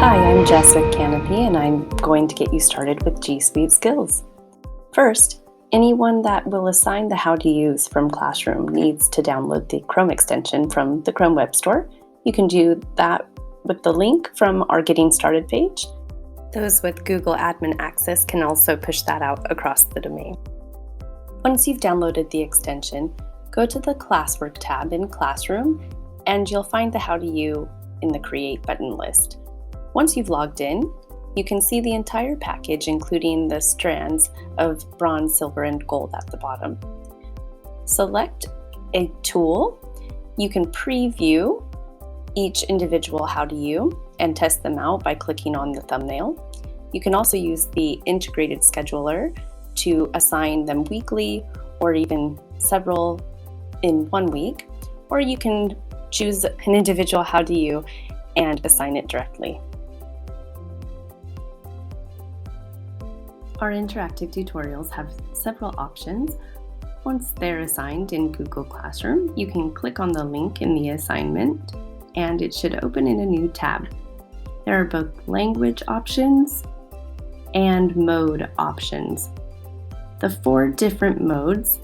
Hi, I'm Jess with Canopy, and I'm going to get you started with G Suite Skills. First, anyone that will assign the How to Use from Classroom needs to download the Chrome extension from the Chrome Web Store. You can do that with the link from our Getting Started page. Those with Google Admin Access can also push that out across the domain. Once you've downloaded the extension, go to the Classwork tab in Classroom, and you'll find the How to You in the Create button list. Once you've logged in, you can see the entire package, including the strands of bronze, silver, and gold at the bottom. Select a tool. You can preview each individual How to You and test them out by clicking on the thumbnail. You can also use the integrated scheduler to assign them weekly or even several in 1 week, or you can choose an individual How to You and assign it directly. Our interactive tutorials have several options. Once they're assigned in Google Classroom, you can click on the link in the assignment and it should open in a new tab. There are both language options and mode options. The 4 different modes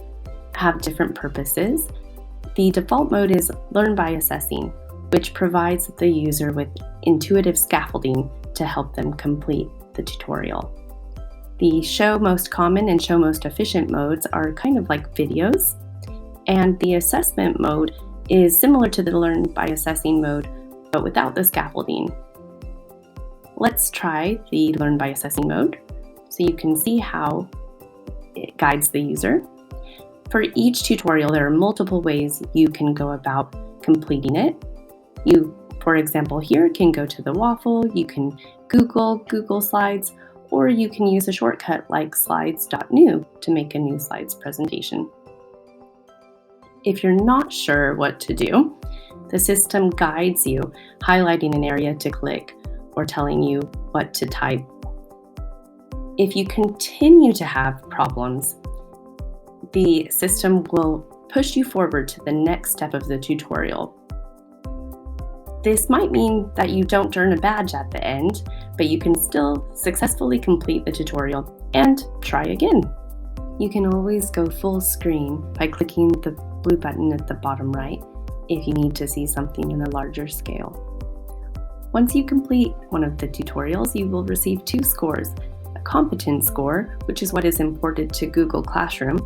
have different purposes. The default mode is Learn by Assessing, which provides the user with intuitive scaffolding to help them complete the tutorial. The Show Most Common and Show Most Efficient modes are kind of like videos, and the Assessment mode is similar to the Learn by Assessing mode, but without the scaffolding. Let's try the Learn by Assessing mode so you can see how it guides the user. For each tutorial, there are multiple ways you can go about completing it. You, for example, here can go to the waffle, you can Google Slides, or you can use a shortcut like slides.new to make a new slides presentation. If you're not sure what to do, the system guides you, highlighting an area to click or telling you what to type. If you continue to have problems, the system will push you forward to the next step of the tutorial. This might mean that you don't earn a badge at the end, but you can still successfully complete the tutorial and try again. You can always go full screen by clicking the blue button at the bottom right if you need to see something in a larger scale. Once you complete one of the tutorials, you will receive 2 scores, a competence score, which is what is imported to Google Classroom,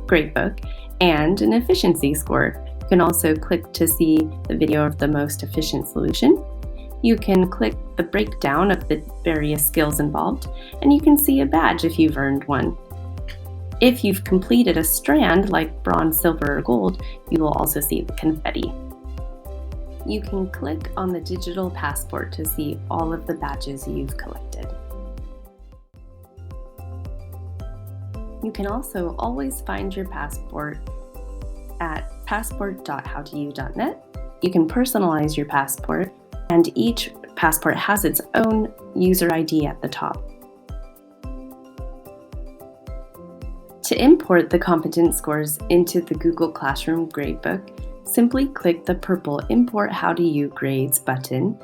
Gradebook, and an efficiency score. You can also click to see the video of the most efficient solution. You can click the breakdown of the various skills involved, and you can see a badge if you've earned one. If you've completed a strand like bronze, silver, or gold, you will also see the confetti. You can click on the digital passport to see all of the badges you've collected. You can also always find your passport at passport.howtoyou.net. You can personalize your passport, and each passport has its own user ID at the top. To import the competence scores into the Google Classroom Gradebook, simply click the purple Import How to You Grades button,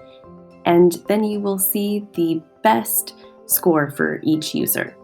and then you will see the best score for each user.